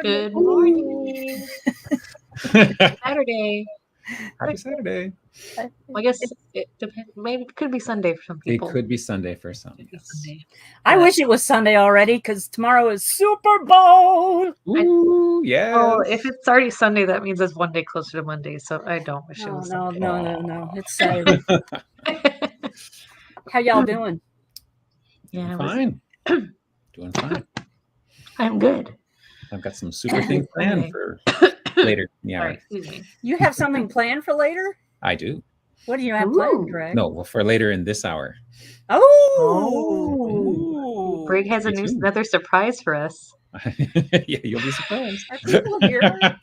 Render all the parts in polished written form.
Good morning. Saturday. Happy Saturday. Well, I guess it depends. Maybe it could be Sunday for some people. It could be Sunday for some. Yes. Sunday. I wish it was Sunday already because tomorrow is Super Bowl. Ooh, yes. Oh, if it's already Sunday, that means it's one day closer to Monday. So I don't wish it was Sunday. No. It's Saturday. How y'all doing? Yeah, fine. Doing fine. I'm good. I've got some super things planned for later in the hour. Excuse me. You have something planned for later? I do. What do you have planned, Greg? No, well, for later in this hour. Oh. Greg has another surprise for us. Yeah, you'll be surprised. Are people here?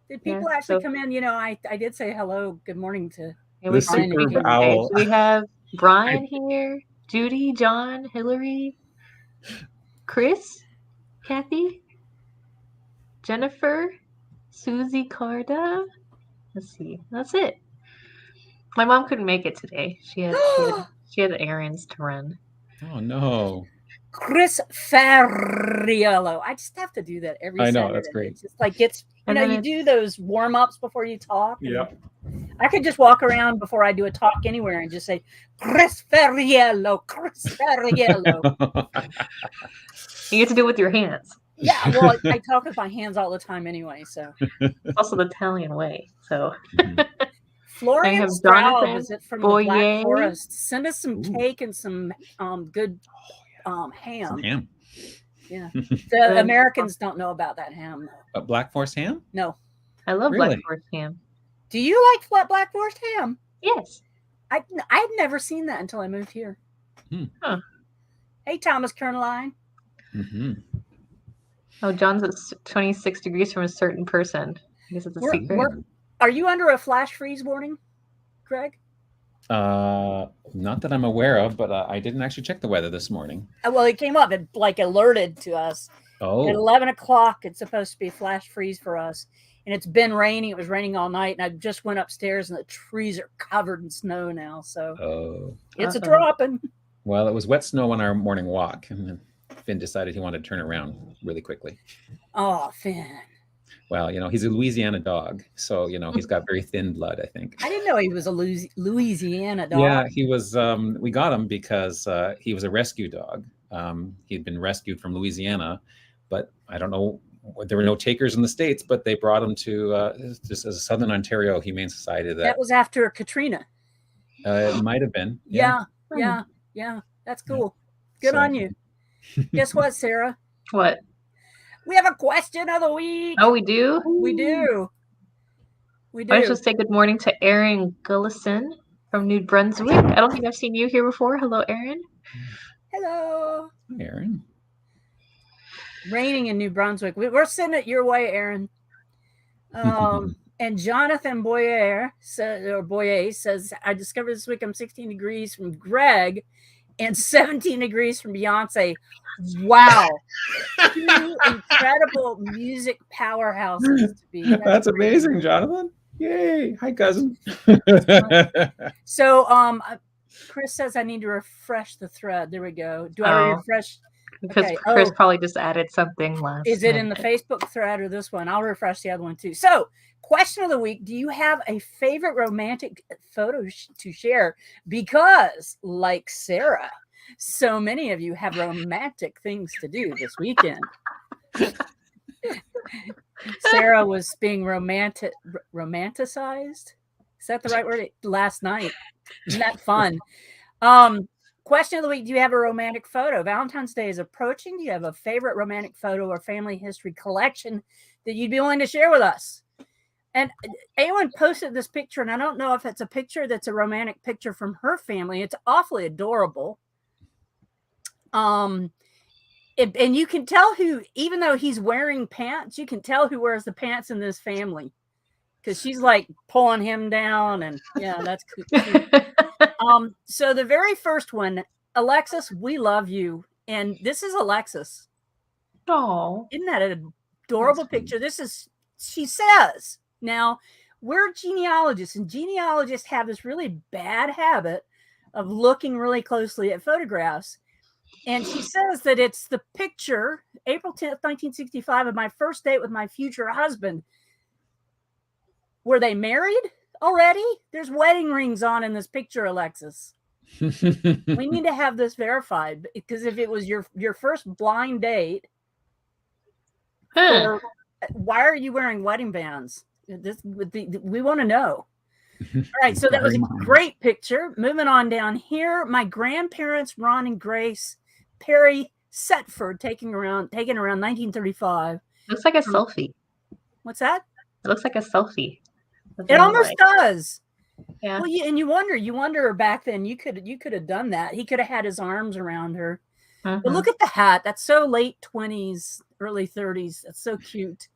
Did people actually come in? You know, I did say hello, good morning to the super owl. We have Brian here, Judy, John, Hillary, Chris, Kathy, Jennifer, Susie, Carda. Let's see. That's it. My mom couldn't make it today. She had errands to run. Oh no. Chris Ferriello. I just have to do that every Saturday. I know, that's great. It's just like you do those warm-ups before you talk. Yeah. I could just walk around before I do a talk anywhere and just say, Chris Ferriello, Chris Ferriello. You get to do it with your hands. Yeah, well, I talk with my hands all the time anyway, so. It's also the Italian way, so. Florian Stroud, is it from the Black Forest? Send us some cake and some good ham. Some ham. Yeah. The Americans don't know about that ham. Black Forest ham? No. I love Black Forest ham. Do you like Black Forest ham? Yes. I'd never seen that until I moved here. Huh. Hey, Thomas Kernline. Mm-hmm. Oh, John's at 26 degrees from a certain person. I guess it's a secret. Are you under a flash freeze warning, Greg? Not that I'm aware of, but I didn't actually check the weather this morning. Well, it came up. It alerted to us. Oh. At 11 o'clock, it's supposed to be flash freeze for us. And it's been raining. It was raining all night. And I just went upstairs and the trees are covered in snow now. So it's a dropping. Well, it was wet snow on our morning walk. And then Finn decided he wanted to turn around really quickly. Oh, Finn. Well, he's a Louisiana dog. So, he's got very thin blood, I think. I didn't know he was a Louisiana dog. Yeah, he was. We got him because he was a rescue dog. He'd been rescued from Louisiana, but I don't know. There were no takers in the States, but they brought him to just as a Southern Ontario Humane Society. That was after Katrina. It might have been. Yeah. That's cool. Good on you. Guess what, Sarah? What? We have a question of the week. Oh, we do? We do. I should say good morning to Aaron Gullison from New Brunswick. I don't think I've seen you here before. Hello, Aaron. Hello. Aaron. Raining in New Brunswick. We're sending it your way, Aaron. And Jonathan Boyer says, I discovered this week I'm 16 degrees from Greg and 17 degrees from Beyonce. Wow. Two incredible music powerhouses to be. That's amazing, Jonathan. Yay. Hi, cousin. So Chris says I need to refresh the thread. There we go. Do I refresh? Because Chris probably just added something last. Is it in the Facebook thread or this one? I'll refresh the other one too. So, question of the week: do you have a favorite romantic photo to share? Because, like Sarah, so many of you have romantic things to do this weekend. Sarah was being romanticized. Is that the right word? Last night. Isn't that fun? Question of the week, do you have a romantic photo? Valentine's Day is approaching. Do you have a favorite romantic photo or family history collection that you'd be willing to share with us? And anyone posted this picture, and I don't know if it's a picture that's a romantic picture from her family. It's awfully adorable. And you can tell who, even though he's wearing pants, you can tell who wears the pants in this family. Because she's like pulling him down, and yeah, that's cute. So the very first one, Alexis, we love you. And this is Alexis. Oh, isn't that an adorable picture? This is, she says, now we're genealogists, and genealogists have this really bad habit of looking really closely at photographs. And she says that it's the picture, April 10th, 1965, of my first date with my future husband. Were they married already? There's wedding rings on in this picture, Alexis. We need to have this verified, because if it was your first blind date, why are you wearing wedding bands? We want to know. All right, so that was a great picture. Moving on down here, my grandparents, Ron and Grace Perry Setford, taken around 1935. Looks like a selfie. What's that? It looks like a selfie. It almost does. Yeah. Well, and you wonder back then, you could have done that. He could have had his arms around her. But look at the hat. That's so late 20s, early 30s. That's so cute.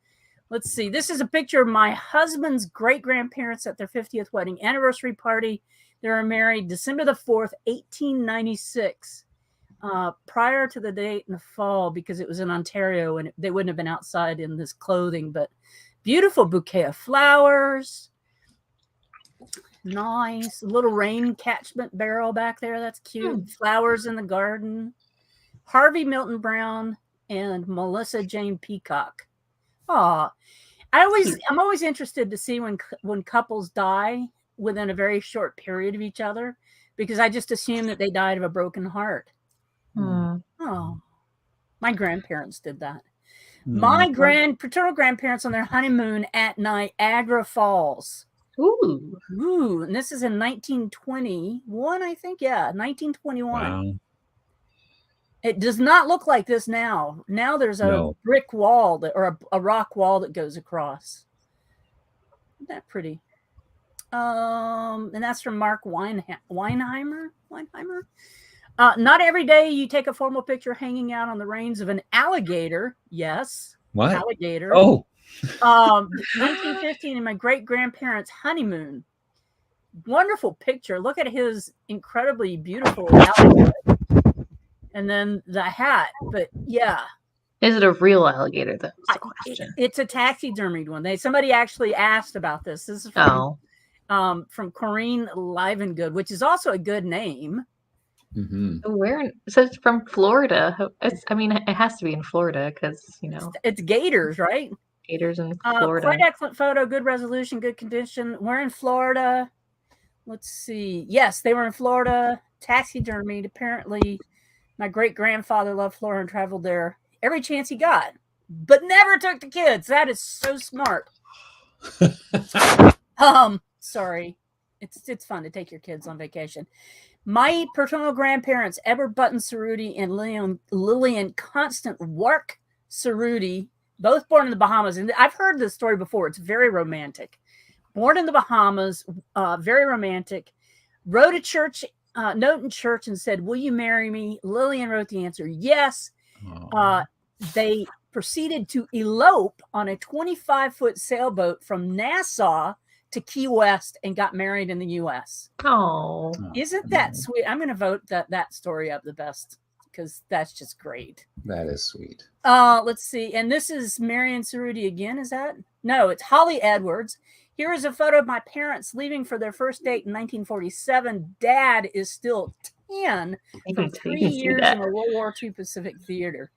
Let's see. This is a picture of my husband's great-grandparents at their 50th wedding anniversary party. They were married December the 4th, 1896. Prior to the date in the fall, because it was in Ontario and they wouldn't have been outside in this clothing, but beautiful bouquet of flowers. Nice little rain catchment barrel back there. That's cute. Flowers in the garden. Harvey Milton Brown and Melissa Jane Peacock. I'm always interested to see when couples die within a very short period of each other, because I just assume that they died of a broken heart. Oh, my grandparents did that. My paternal grandparents on their honeymoon at Niagara Falls. Ooh, and this is in 1921, I think. Yeah, 1921. Wow. It does not look like this now. Now there's a brick wall or a rock wall that goes across. Isn't that pretty? And that's from Mark Weinheimer. Not every day you take a formal picture hanging out on the reins of an alligator. Yes. What? Alligator. Oh. 1915 in my great-grandparents' honeymoon. Wonderful picture. Look at his incredibly beautiful alligator. And then the hat. But yeah. Is it a real alligator? That's the question. It's a taxidermied one. Somebody actually asked about this. This is from Corinne Livengood, which is also a good name. Where? It says from Florida. It has to be in Florida because it's gators, right? Gators in Florida. Quite excellent photo, good resolution, good condition. We're in Florida. Let's see. Yes, they were in Florida. Taxidermied. Apparently, my great grandfather loved Florida and traveled there every chance he got, but never took the kids. That is so smart. Sorry. It's fun to take your kids on vacation. My paternal grandparents, Edward Button Satruday and Lillian Constant Wark Satruday, both born in the Bahamas. And I've heard this story before. It's very romantic. Born in the Bahamas, very romantic. Wrote a note in church and said, "Will you marry me?" Lillian wrote the answer, yes. They proceeded to elope on a 25-foot sailboat from Nassau to Key West and got married in the U.S. Oh, isn't that sweet? I'm going to vote that story up the best because that's just great. That is sweet. Let's see. And this is Marion Satruday again. Is that? No, it's Holly Edwards. Here is a photo of my parents leaving for their first date in 1947. Dad is still 10 from 3 years in a World War II Pacific theater.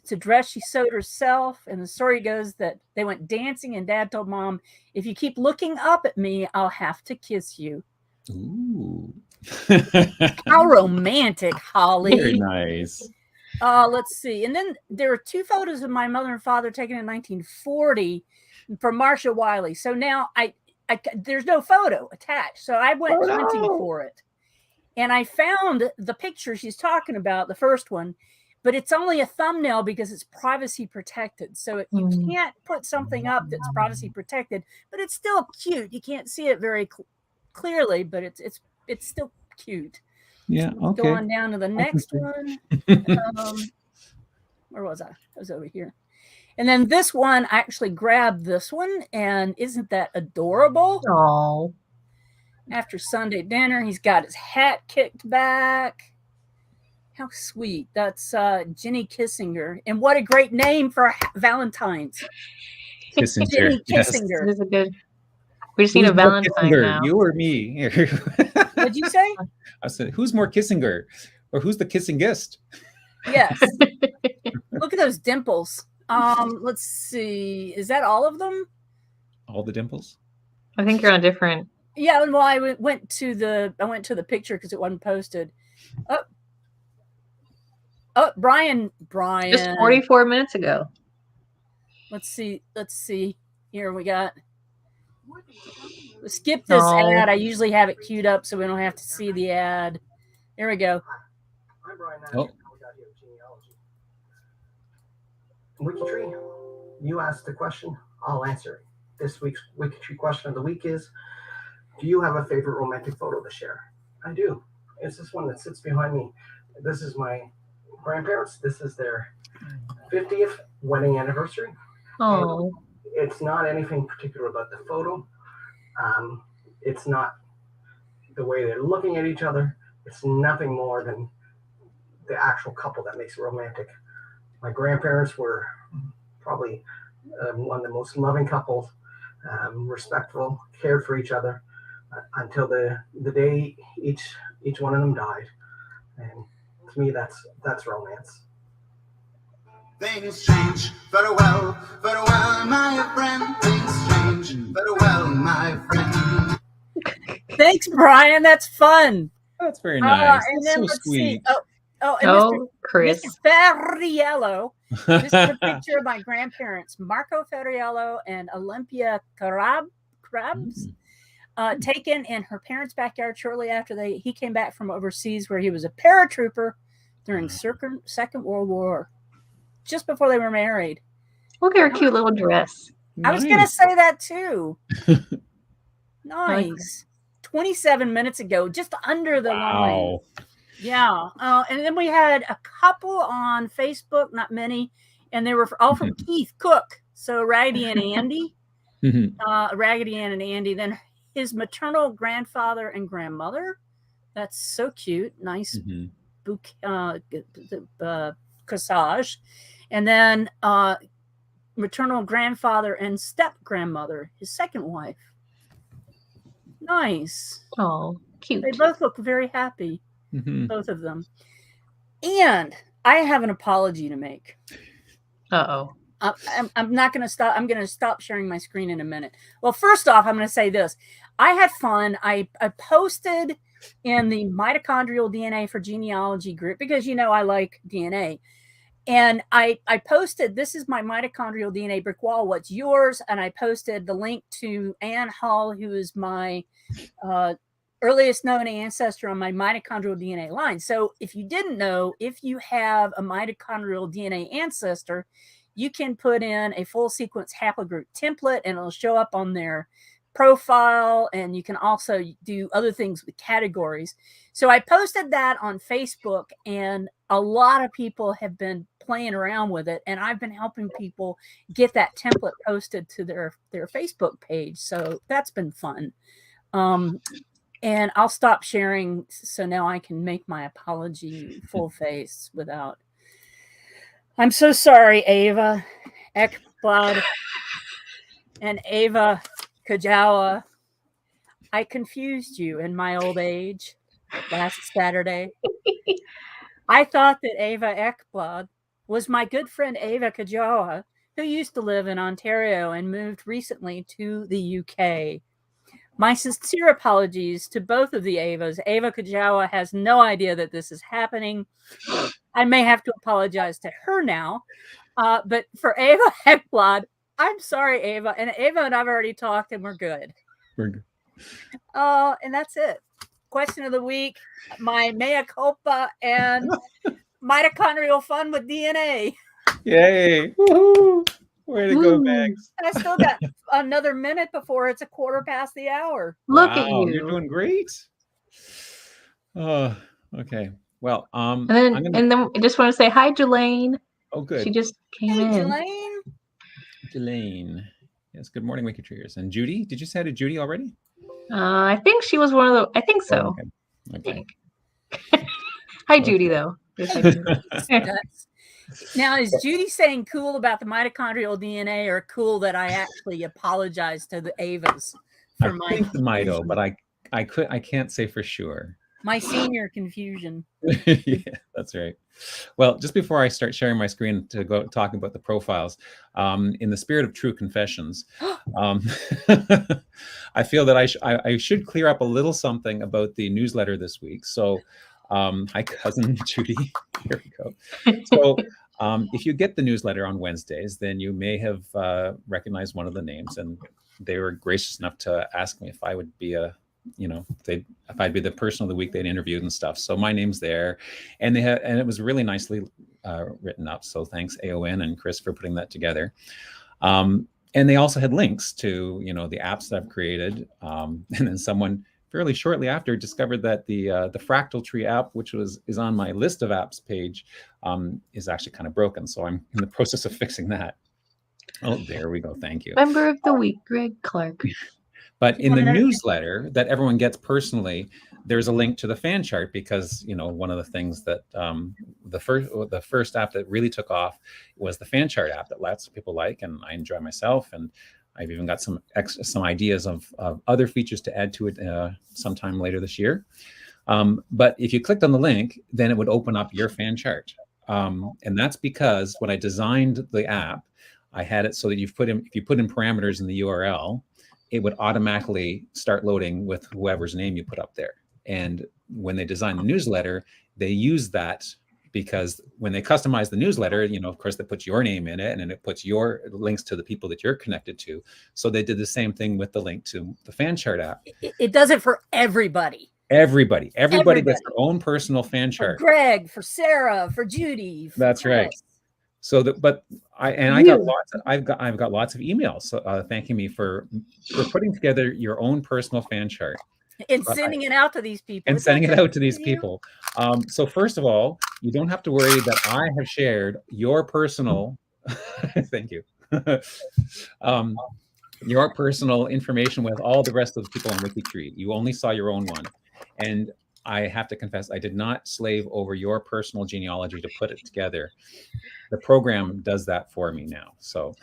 It's a dress she sewed herself, and the story goes that they went dancing, and Dad told Mom, "If you keep looking up at me, I'll have to kiss you." Ooh. How romantic, Holly. Very nice. Let's see. And then there are two photos of my mother and father taken in 1940 from Marcia Wiley. So now I there's no photo attached. So I went hunting for it. And I found the picture she's talking about, the first one, but it's only a thumbnail because it's privacy protected. So you can't put something up that's privacy protected, but it's still cute. You can't see it very clearly, but it's still cute. Yeah. Okay. Go on down to the next one. Where was I? I was over here. And then this one, I actually grabbed this one, and isn't that adorable? Oh. After After Sunday dinner, he's got his hat kicked back. How sweet. That's Jenny Kissinger. And what a great name for Valentine's. Kissinger. Jenny Yes. Kissinger. This is a good. We just need a Valentine Kissinger, now. you or me? What'd you say? I said, who's more Kissinger? Or who's the kissing guest? Yes. Look at those dimples. Let's see. Is that all of them? All the dimples? I think you're on a different. Yeah, well, I went to the picture because it wasn't posted. Oh, Brian. Just 44 minutes ago. Let's see. Here we got. Skip this ad. I usually have it queued up so we don't have to see the ad. Here we go. I'm Brian. Oh. WikiTree, you asked the question, I'll answer it. This week's WikiTree question of the week is, do you have a favorite romantic photo to share? I do. It's this one that sits behind me. This is my grandparents. This is their 50th wedding anniversary. Oh. It's not anything particular about the photo. It's not the way they're looking at each other. It's nothing more than the actual couple that makes it romantic. My grandparents were probably one of the most loving couples, respectful, cared for each other until the day each one of them died. And to me, that's romance. Things change. Farewell, farewell, my friend. Things change. Farewell, my friend. Thanks, Brian. That's fun. That's very nice. And That's then so sweet. Chris. Mr. Ferriello. This is a picture of my grandparents, Marco Ferriello and Olympia Krabs, taken in her parents' backyard shortly after he came back from overseas, where he was a paratrooper during Second World War, just before they were married. Look at her cute little dress. I was going to say that too. Nice. 27 minutes ago, just under the line. Yeah. And then we had a couple on Facebook, not many, and they were all from Keith Cook. So Raggedy Ann and Andy. Raggedy Ann and Andy. Then his maternal grandfather and grandmother. That's so cute. Nice corsage. And then maternal grandfather and step grandmother, his second wife. Nice. Oh, cute. They both look very happy. Both of them. And I have an apology to make. Uh-oh. I'm not going to stop. I'm going to stop sharing my screen in a minute. Well, first off, I'm going to say this. I had fun. I posted in the mitochondrial DNA for genealogy group because, I like DNA. And I posted, this is my mitochondrial DNA brick wall. What's yours? And I posted the link to Ann Hall, who is my earliest known ancestor on my mitochondrial DNA line. So if you didn't know, if you have a mitochondrial DNA ancestor, you can put in a full sequence haplogroup template and it'll show up on their profile. And you can also do other things with categories. So I posted that on Facebook and a lot of people have been playing around with it. And I've been helping people get that template posted to their Facebook page. So that's been fun. And I'll stop sharing so now I can make my apology full face without. I'm so sorry, Ava Ekblad and Ava Kajawa. I confused you in my old age last Saturday. I thought that Ava Ekblad was my good friend Ava Kajawa, who used to live in Ontario and moved recently to the UK. My sincere apologies to both of the Avas. Ava Kajawa has no idea that this is happening. I may have to apologize to her now. But for Ava Ekblad, I'm sorry, Ava. And Ava and I've already talked and we're good. We're good. And that's it. Question of the week, my mea culpa and mitochondrial fun with DNA. Yay. Woohoo. Way to go, Max. And I still got another minute before it's 1:15. Look at you. You're doing great. Oh, okay. Well, and then I just want to say hi, Jelaine. Oh, good. She just came in. Jelaine. Yes, good morning, WikiTreeers. And Judy, did you say hi to Judy already? I think she was one of the. I think so. Oh, okay. Hi, Judy, though. Now, is Judy saying cool about the mitochondrial DNA or cool that I actually apologize to the Avas for I think the mito, but I can't say for sure. My senior confusion. Yeah, that's right. Well, just before I start sharing my screen to go talking about the profiles, in the spirit of true confessions, I feel that I should clear up a little something about the newsletter this week. So, hi, cousin Judy. Here we go. So, if you get the newsletter on Wednesdays, then you may have recognized one of the names, and they were gracious enough to ask me if I would be if I'd be the person of the week they'd interviewed and stuff. So my name's there, and it was really nicely written up. So thanks AON and Chris for putting that together. And they also had links to the apps that I've created. And then someone fairly shortly after discovered that the Fractal Tree app, which is on my list of apps page, is actually kind of broken. So I'm in the process of fixing that. Oh, there we go. Thank you. Member of the week, Greg Clark. But in the newsletter that everyone gets personally, there's a link to the fan chart because, one of the things that the first app that really took off was the fan chart app that lots of people like, and I enjoy myself. And I've even got some ideas of other features to add to it sometime later this year. But if you clicked on the link, then it would open up your fan chart. And that's because when I designed the app, I had it so that if you put in parameters in the URL, it would automatically start loading with whoever's name you put up there. And when they design the newsletter, they use that because when they customize the newsletter, of course, they put your name in it, and then it puts your links to the people that you're connected to. So they did the same thing with the link to the fan chart app. It does it for everybody. Everybody gets their own personal fan chart. For Greg, for Sarah, for Judy. That's Chris. right. So I've got lots of emails thanking me for putting together your own personal fan chart and sending it out to these people. People. So first of all, you don't have to worry that I have shared your personal. Thank you. Your personal information with all the rest of the people on WikiTree. You only saw your own one, and I have to confess, I did not slave over your personal genealogy to put it together. The program does that for me now. So,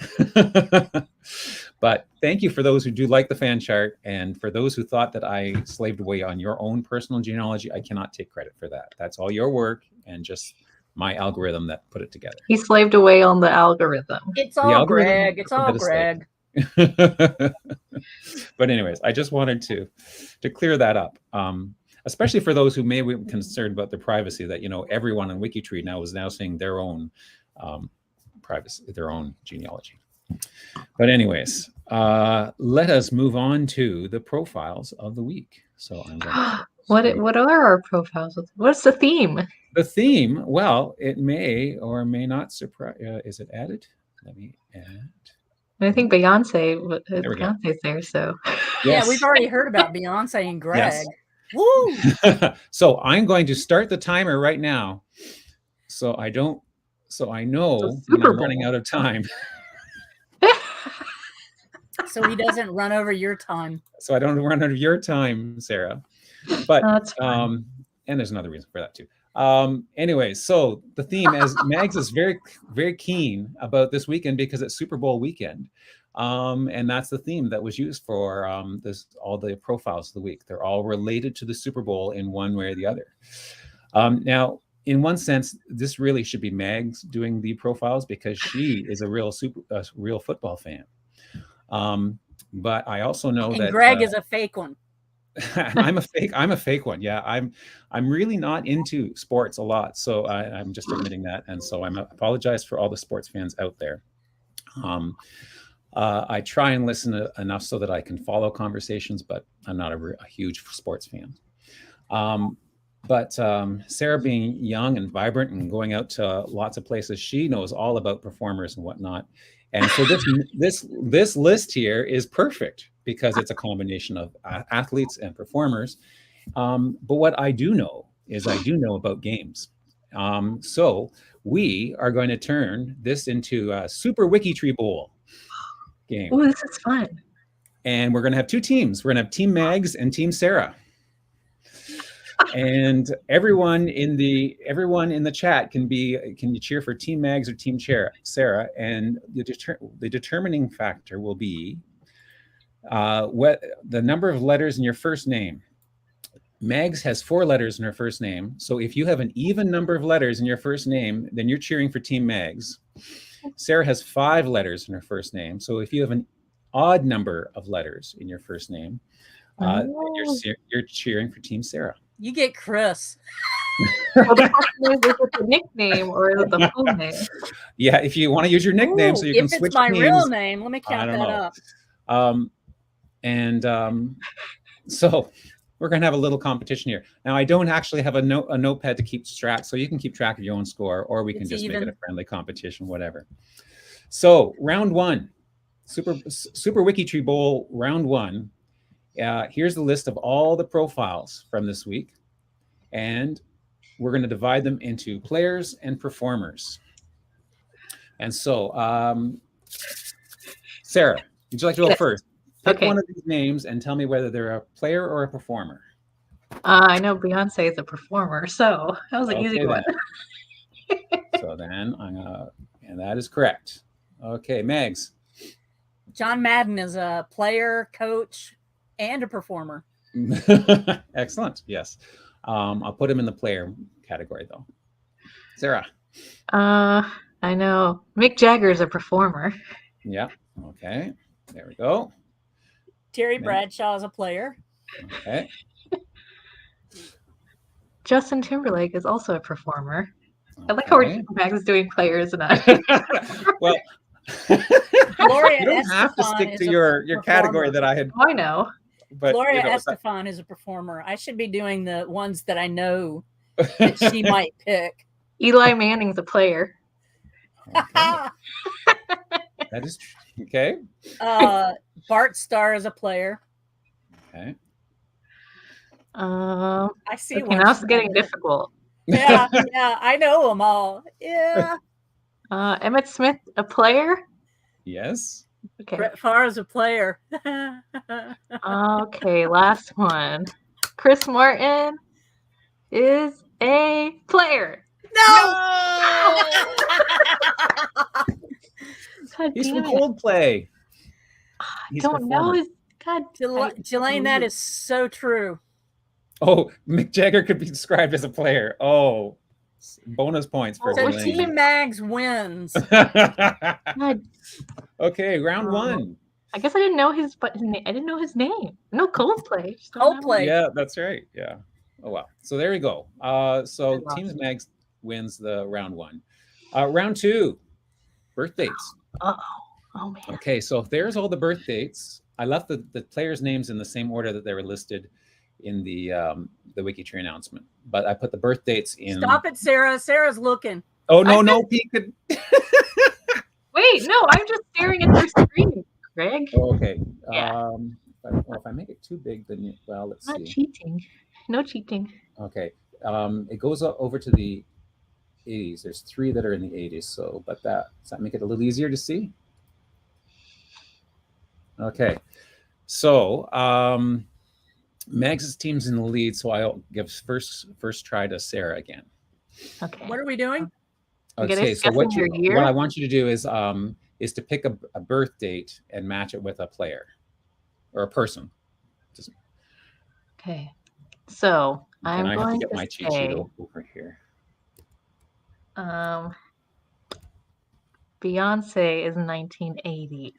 but thank you for those who do like the fan chart. And for those who thought that I slaved away on your own personal genealogy, I cannot take credit for that. That's all your work and just my algorithm that put it together. He slaved away on the algorithm. It's all Greg. It's all Greg. But anyways, I just wanted to clear that up. Especially for those who may be concerned about their privacy, that everyone on WikiTree now is seeing their own privacy, their own genealogy. But anyways, let us move on to the profiles of the week. So I'm going what are our profiles? What's the theme? The theme, well, it may or may not surprise. Is it added? Let me add. I think Beyonce's there. So Yes. Yeah, we've already heard about Beyonce and Greg. Yes. Woo! So I'm going to start the timer right now. So I know when I'm running out of time. So he doesn't run over your time. So I don't run out of your time, Sarah. But and there's another reason for that too. Anyway, so the theme, as Mags is very, very keen about this weekend because it's Super Bowl weekend. And that's the theme that was used for all the profiles of the week. They're all related to the Super Bowl in one way or the other. Now, in one sense, this really should be Mags doing the profiles because she is a real football fan. But I also know that Greg is a fake one. I'm a fake one. Yeah, I'm really not into sports a lot, so I'm just admitting that, and so I apologize for all the sports fans out there. I try and listen enough so that I can follow conversations, but I'm not a huge sports fan. But Sarah, being young and vibrant and going out to lots of places, she knows all about performers and whatnot. And so this list here is perfect because it's a combination of athletes and performers. But what I do know is I do know about games. So we are going to turn this into a Super WikiTree Bowl game. Oh, this is fun. And we're going to have two teams. We're going to have Team Mags and Team Sarah. And everyone in the chat can you cheer for Team Mags or Team Sarah? And the determining factor will be what the number of letters in your first name. Megs has 4 letters in her first name. So if you have an even number of letters in your first name, then you're cheering for Team Megs. Sarah has 5 letters in her first name. So if you have an odd number of letters in your first name, you're cheering for Team Sarah. You get Chris. Well, the question is it the nickname or is it the full name? Yeah, if you want to use your nickname, so you can switch If it's my names. real name, let me count that up. So we're going to have a little competition here. Now, I don't actually have a notepad to keep track, so you can keep track of your own score, or we can just make it a friendly competition, whatever. So round 1, Super WikiTree Bowl round 1. Here's the list of all the profiles from this week, and we're going to divide them into players and performers. And so, Sarah, would you like to go first? Pick one of these names and tell me whether they're a player or a performer. I know Beyonce is a performer, so that was an easy one. So then and that is correct. Okay, Megs. John Madden is a player, coach, and a performer. Excellent. Yes. I'll put him in the player category, though. Sarah. I know Mick Jagger is a performer. Yeah. Okay. There we go. Terry Bradshaw is a player. Okay. Justin Timberlake is also a performer. Okay. I like how Max is doing players and I. Well, Gloria you don't have to stick to your category that I had. I know. But Gloria Estefan is a performer. I should be doing the ones that I know that she might pick. Eli Manning's a player. Okay. That is true. Okay. Bart Starr is a player. Okay. I see. Okay, now it's getting difficult. Yeah, I know them all. Yeah. Emmett Smith, a player. Yes. Okay. Brett Favre is a player. Okay, last one. Chris Martin is a player. No! He's from Coldplay. I don't know his. God, Jelaine, that is so true. Oh, Mick Jagger could be described as a player. Oh, bonus points for so Jelaine. Team Mags wins. Okay, round 1. I guess I didn't know his name. No, Coldplay. Coldplay. Yeah, that's right. Yeah. Oh wow. So there we go. So Team Mags wins the round 1. Round 2, birth dates. Oh man. Okay, so there's all the birth dates. I left the players' names in the same order that they were listed in the WikiTree announcement, but I put the birth dates in. Stop it, Sarah. Sarah's looking. Oh no, Pete could. Wait, no, I'm just staring at their screen, Greg. Oh, okay. Yeah. If I make it too big, then let's see. Not cheating. No cheating. Okay. It goes over to the 80s. There's 3 that are in the 80s. So, but does that make it a little easier to see? Okay. So, Megs' team's in the lead, so I'll give first try to Sarah again. Okay. What are we doing? Okay, so what I want you to do is to pick a birth date and match it with a player or a person. Okay. So I'm going to get my cheat sheet over here. Beyonce is 1980s.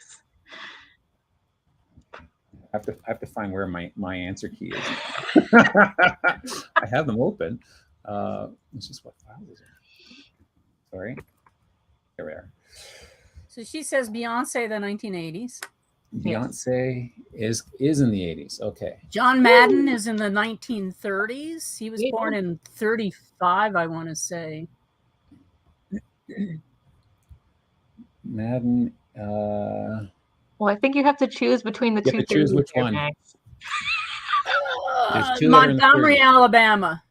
I have to find where my answer key is. I have them open. It's just what file is it? Sorry. Here we are. So she says Beyonce the 1980s. Beyonce is in the 80s. Okay. John Madden is in the 1930s. He was born in 35, I want to say. Madden. Well, I think you have to choose between the two. You have to choose which one. Montgomery, Alabama.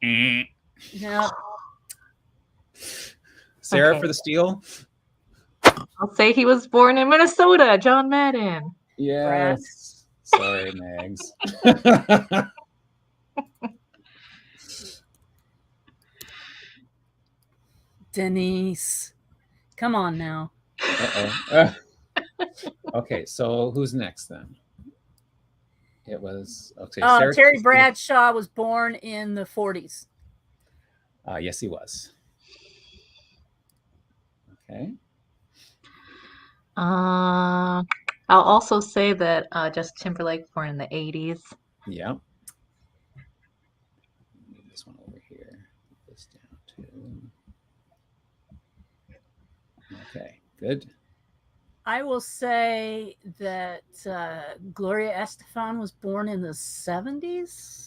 Yeah. Sarah for the steal. I'll say he was born in Minnesota. John Madden. Yes. Sorry, Mags. Denise. Come on now. Okay, so who's next then? It was okay. Terry Bradshaw was born in the 40s. Yes, he was. Okay. I'll also say that Justin Timberlake was born in the 80s. Yeah. Move this one over here. Put this down too. Okay, good. I will say that Gloria Estefan was born in the 70s.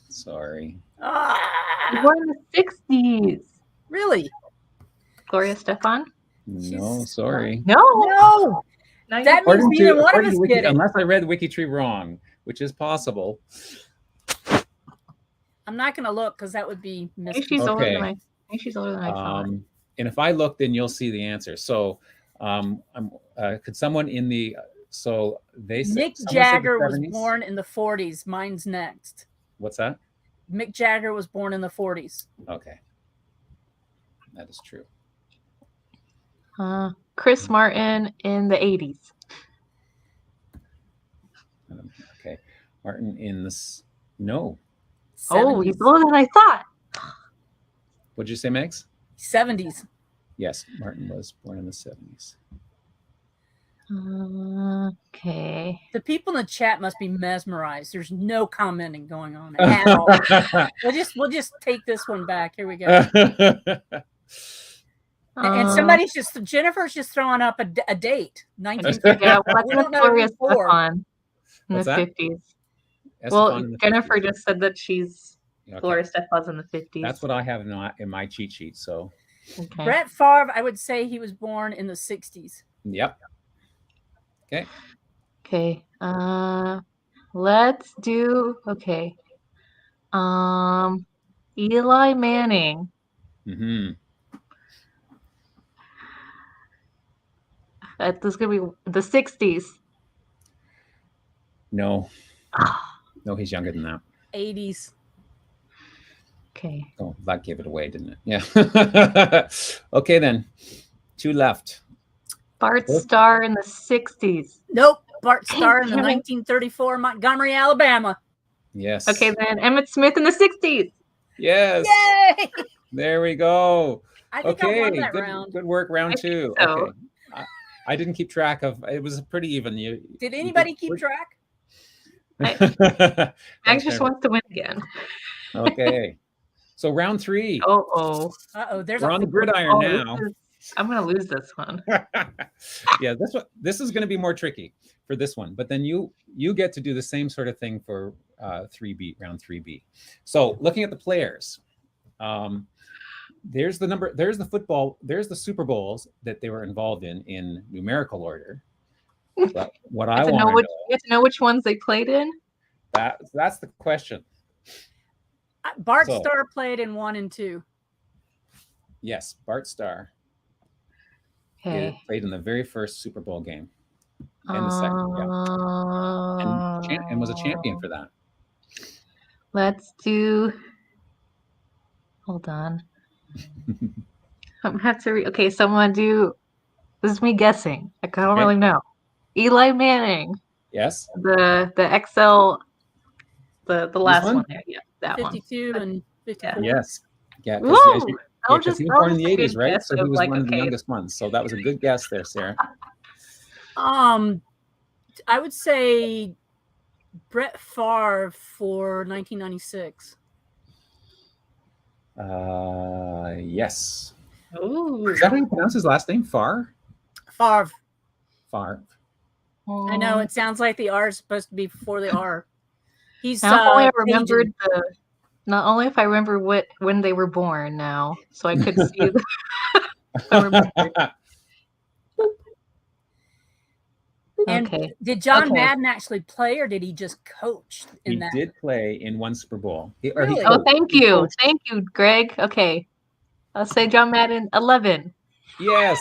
Sorry. Born in the 60s. Really? Gloria Estefan? No, sorry. No. No. That means neither one of us did it. Unless I read WikiTree wrong, which is possible. I'm not going to look because that would be Maybe she's older than I thought. And if I look, then you'll see the answer. So, could someone in the Mick Jagger was born in the 40s. Mine's next. What's that? Mick Jagger was born in the 40s. Okay, that is true. Chris Martin in the 80s. Okay, Martin in this. No. 70s. Oh, he's older than I thought. What'd you say, Megs? 70s. Yes, Martin was born in the 70s. Okay. The people in the chat must be mesmerized. There's no commenting going on at all. We'll just take this one back. Here we go. And somebody's Jennifer's just throwing up a date. 1950. Yeah, well, Gloria Estefan in the 50s. Well, Jennifer just said that she's Gloria Estefan's in the 50s. That's what I have in my cheat sheet. So, okay. Brett Favre, I would say he was born in the 60s. Yep. Okay. Okay. Let's do Eli Manning. Mm-hmm. This is gonna be the 60s. No. No, he's younger than that. 80s. Okay. Oh, that gave it away, didn't it? Yeah. Okay, then. 2 left. Bart Starr in the 60s. Nope. Bart Starr in the 1934 Montgomery, Alabama. Yes. Okay, then Emmett Smith in the 60s. Yes. Yay! There we go. I think I won that round. Good work, round 2. So. Okay. I didn't keep track of. It was pretty even. Did anybody keep track? Max just wants to win again. Okay. So round 3. Uh-oh. There's We're on the gridiron now. I'm gonna lose this one. Yeah, this is gonna be more tricky for this one. But then you get to do the same sort of thing for round 3B. So looking at the players, there's the football, there's the Super Bowls that they were involved in numerical order. But what I want to know, you have to know which ones they played in. That's the question. Bart Starr played in 1 and 2. Yes, Bart Starr. Okay. Played in the very first Super Bowl game. And the second, and was a champion for that. Let's do. Hold on. I have to read. Okay, so I'm gonna do. This is me guessing. I don't really know. Eli Manning. Yes. The XL. The last one there. Yeah, that 52 one. and 54. Yes. Yeah. Woo! Because he was born in the 80s, right? So he was one of the youngest ones. So that was a good guess there, Sarah. I would say Brett Favre for 1996. Yes. Ooh. Is that how you pronounce his last name? Favre? Favre. Favre. I know it sounds like the R is supposed to be before the R. He's not only if I remember when they were born now, so I could see. And did John Madden actually play, or did he just coach in that? He did play in 1 Super Bowl. Really? Thank you, Greg. Okay, I'll say John Madden 11. Yes.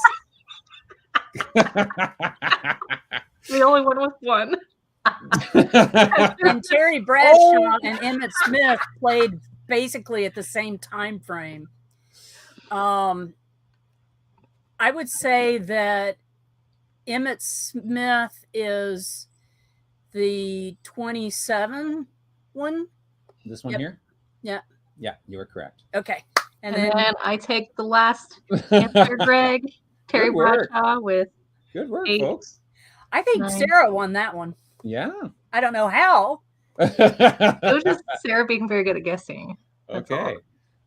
The only one with 1. And Terry Bradshaw and Emmett Smith played basically at the same time frame. I would say that Emmett Smith is the 27 one. This one Yep. here? Yeah. Yeah, you were correct. Okay. And then I take the last answer, Greg. Terry Good work. Bradshaw with Good work, 8. folks. I think 9. Sarah won that one. Yeah. I don't know how. It was just Sarah being very good at guessing. That's all. Okay.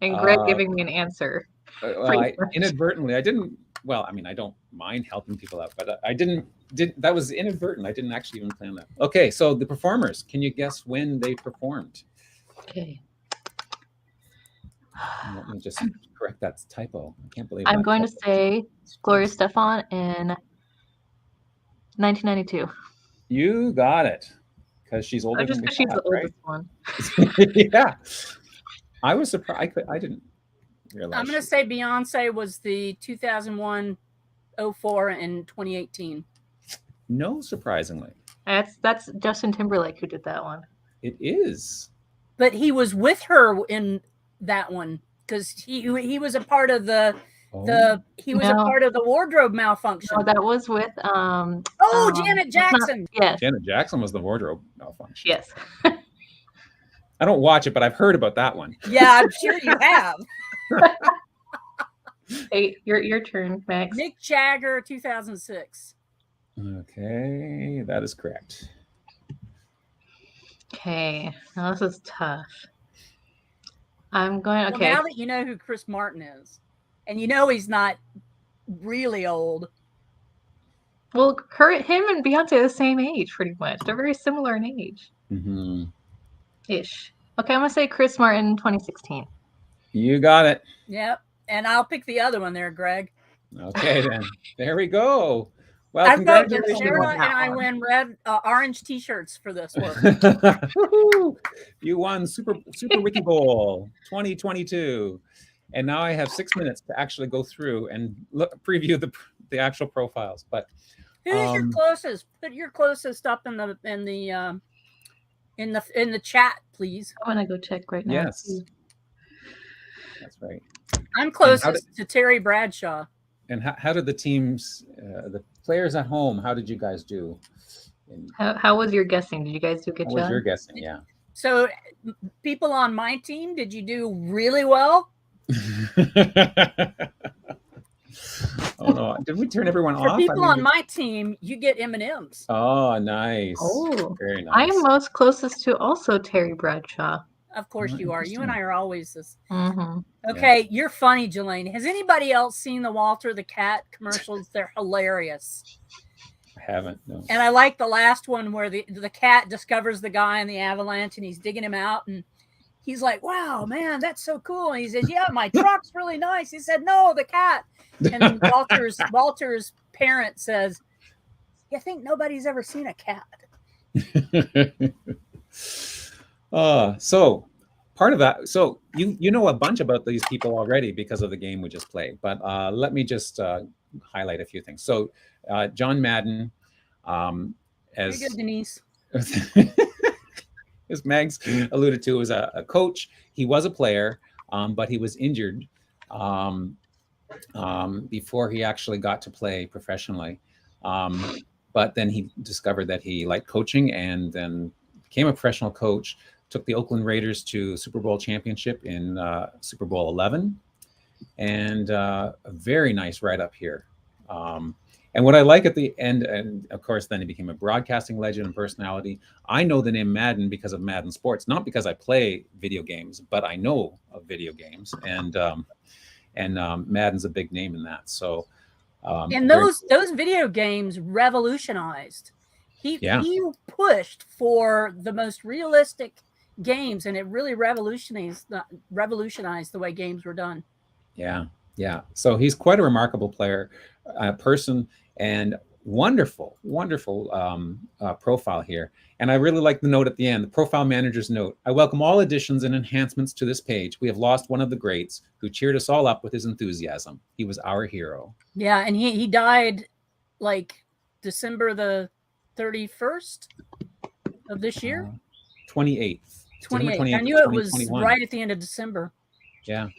And Greg giving me an answer. Well, I inadvertently, I didn't. Well, I mean, I don't mind helping people out, but I didn't. That was inadvertent. I didn't actually even plan that. Okay, so the performers. Can you guess when they performed? Okay. Let me just correct that typo. I can't believe I'm that going to typo. say Gloria Stefan in 1992. You got it, because she's older Just than we because she's the thought, right? oldest one. Yeah, I was surprised. I didn't realize. I'm going to say Beyonce was the 2001, 04, and 2018. No, surprisingly, That's Justin Timberlake who did that one. it is. But he was with her in that one because he was a part of the he was a No. part of the wardrobe malfunction. No, that was with Janet Jackson. Yes. Janet Jackson was the wardrobe malfunction. Yes. I don't watch it, but I've heard about that one. Yeah, I'm sure you have. Hey, your turn, Max. Mick Jagger, 2006. Okay, that is correct. Okay, now this is tough. I'm going. Well, Okay. now that you know who Chris Martin is, and you know he's not really old. Well, him and Beyonce are the same age, pretty much. They're very similar in age. Mm-hmm. Ish. Okay, I'm gonna say Chris Martin, 2016. You got it. Yep. And I'll pick the other one there, Greg. Okay, then. There we go. Well, I vote congratulations. Sarah and I win orange T-shirts for this one. Woohoo! You won Super Wiki Bowl 2022. And now I have 6 minutes to actually go through and preview the actual profiles. But who's your closest? Put your closest up in the chat, please. I'm gonna go check right now. yes, that's right. I'm closest to Terry Bradshaw. And how did the teams, the players at home, how did you guys do? How was your guessing? Did you guys do a good How was job? your guessing? Yeah. So, people on my team, did you do really well? Oh no! Did we turn everyone For off? people on my team, you get M&Ms. Oh, nice. Oh, very nice. I am most closest to also Terry Bradshaw. Of course you are. You and I are always this. Mm-hmm. Okay, you're funny, Jelaine. Has anybody else seen the Walter the Cat commercials? They're hilarious. I haven't. No. And I like the last one where the cat discovers the guy in the avalanche and he's digging him out and he's like, "Wow, man, that's so cool." And he says, "Yeah, my truck's really nice." He said, "No, the cat." And Walter's parent says, "You think nobody's ever seen a cat?" So part of that. So you know a bunch about these people already because of the game we just played. But let me just highlight a few things. So John Madden, as Very good, Denise. as Mags alluded to, was a coach. He was a player, but he was injured before he actually got to play professionally. But then he discovered that he liked coaching and then became a professional coach, took the Oakland Raiders to Super Bowl championship in Super Bowl 11, and a very nice write-up here. And what I like at the end, and of course, then he became a broadcasting legend and personality. I know the name Madden because of Madden Sports, not because I play video games, but I know of video games, and Madden's a big name in that. So, and those video games revolutionized. He pushed for the most realistic games, and it really revolutionized the way games were done. Yeah. So he's quite a remarkable player, person, and wonderful profile here. And I really like the note at the end, the profile manager's note. I welcome all additions and enhancements to this page. We have lost one of the greats who cheered us all up with his enthusiasm. He was our hero. Yeah, and he died like December the 31st of this year. 28th. 28th. I knew it was right at the end of December. Yeah.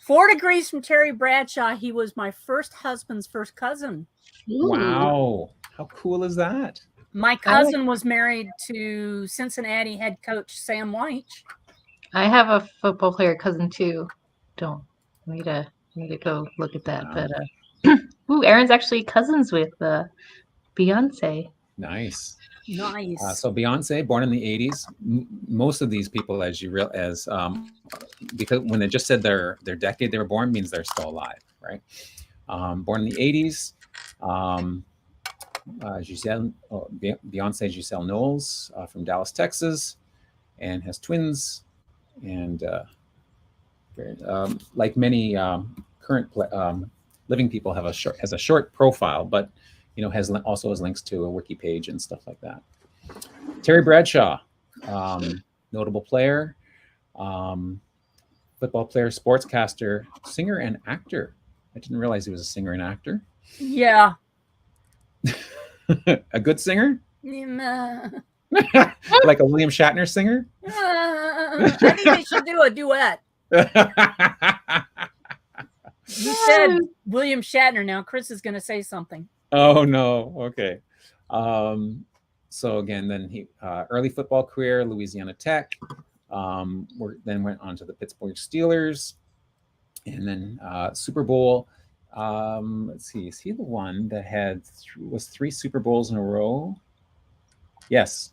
4 degrees from Terry Bradshaw. He was my first husband's first cousin. Wow. How cool is that? My cousin was married to Cincinnati head coach Sam White. I have a football player cousin too. Don't I need to go look at that. Wow. But ooh, Aaron's actually cousins with Beyonce. Nice. Nice. So Beyonce, born in the 80s. Most of these people, as because when they just said their decade they were born, means they're still alive, right? Born in the 80s. Beyonce Giselle Knowles from Dallas, Texas, and has twins. And like many current living people, has a short profile, but also has links to a wiki page and stuff like that. Terry Bradshaw, notable player, football player, sportscaster, singer, and actor. I didn't realize he was a singer and actor. Yeah. A good singer? I Like a William Shatner singer? think they should do a duet. You said William Shatner. Now Chris is going to say something. Oh no. Okay. So again, then he early football career, Louisiana Tech. Then went on to the Pittsburgh Steelers, and then Super Bowl. Let's see. Is he the one that was 3 Super Bowls in a row? Yes.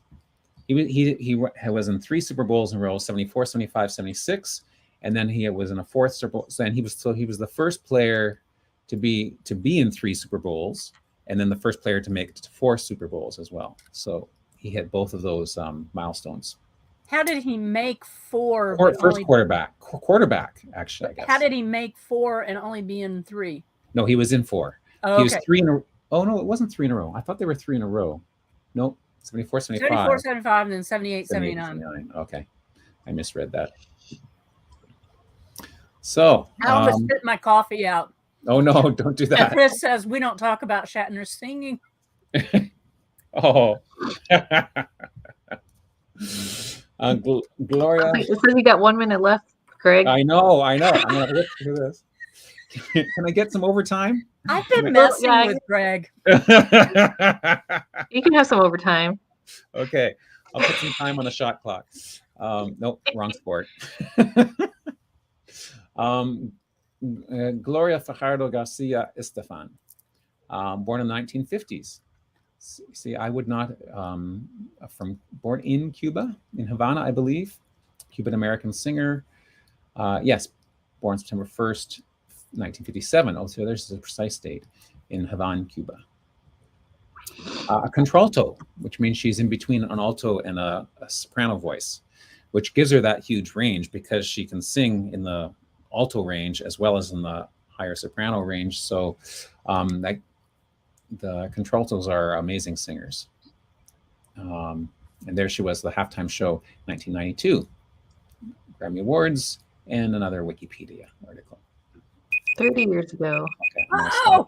He was in 3 Super Bowls in a row: 74, 75, 76, and then he was in a 4th Super Bowl. And he was the first player to be in 3 Super Bowls, and then the first player to make it to 4 Super Bowls as well. So he had both of those milestones. How did he make 4? First quarterback, actually, I guess. How did he make 4 and only be in 3? No, he was in 4. Oh, he was 3 in a. Oh no, it wasn't 3 in a row. I thought they were 3 in a row. Nope. 74, 75. 74, 75, and then 78, 79. Okay. I misread that. So. I almost spit my coffee out. Oh, no, don't do that. Chris says we don't talk about Shatner singing. Oh. Gloria. It says you got 1 minute left, Greg. I know. I'm going to look through this. Can I get some overtime? I've been messing with Greg. You can have some overtime. Okay. I'll put some time on the shot clock. Nope, wrong sport. Gloria Fajardo Garcia Estefan, born in the 1950s. See, I would not, born in Cuba, in Havana, I believe. Cuban-American singer. Yes, born September 1st, 1957. Oh, so there's the precise date, in Havana, Cuba. A contralto, which means she's in between an alto and a soprano voice, which gives her that huge range because she can sing in the alto range as well as in the higher soprano range. So the contraltos are amazing singers. And there she was, the halftime show, 1992. Grammy Awards, and another Wikipedia article. 30 years ago. Okay, I'm gonna stop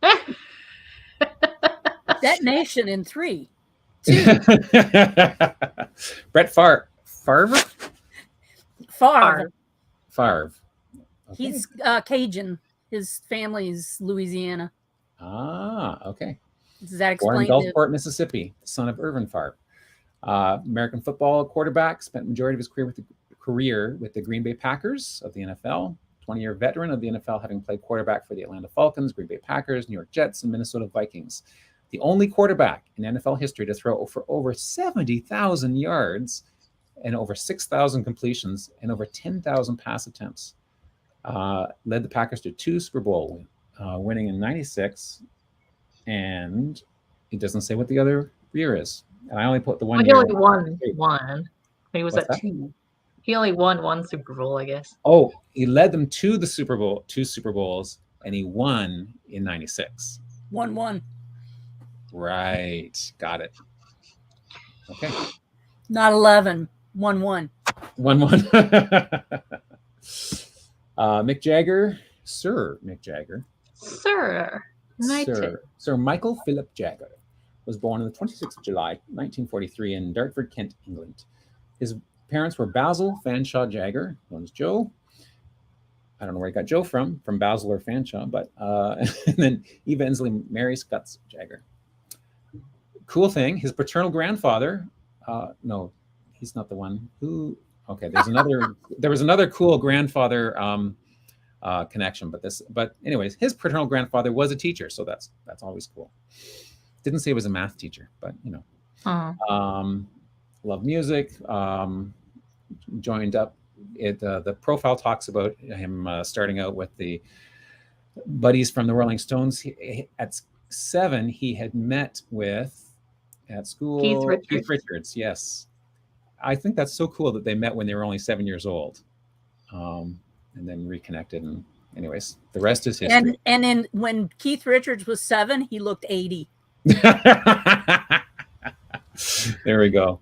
that. Detonation in 3, 2. Brett Favre. Favre. Okay. He's Cajun. His family's Louisiana. Ah, okay. Does that Born in explain it? Gulfport, Mississippi, son of Irvin Favre. American football quarterback, spent majority of his career with the Green Bay Packers of the NFL. 20-year veteran of the NFL, having played quarterback for the Atlanta Falcons, Green Bay Packers, New York Jets, and Minnesota Vikings. The only quarterback in NFL history to throw for over 70,000 yards and over 6,000 completions and over 10,000 pass attempts. Led the Packers to 2 Super Bowl winning in 96, and it doesn't say what the other year is. And I only put the one He year. only won one. He was What's at that? 2. He only won 1 Super Bowl, I guess. Oh, he led them to the Super Bowl, 2 Super Bowls, and he won in 96. 1-1. Right. Got it. Okay. Not 11. 1-1. 1-1. Mick Jagger, Sir Mick Jagger. Sir. Sir Michael Philip Jagger was born on the 26th of July, 1943 in Dartford, Kent, England. His parents were Basil Fanshawe Jagger, known as Joe. I don't know where he got Joe from Basil or Fanshawe, but and then Eva Inslee Mary Scutts Jagger. cool thing, his paternal grandfather, no, he's not the one who, okay, there was another cool grandfather connection, but anyways, his paternal grandfather was a teacher, so that's always cool. Didn't say he was a math teacher, but love music, joined up. The profile talks about him starting out with the buddies from the Rolling Stones. At 7, he had met with, at school, Keith Richards. Yes. I think that's so cool that they met when they were only 7 years old, and then reconnected. And anyways, the rest is history. And when Keith Richards was 7, he looked 80. There we go.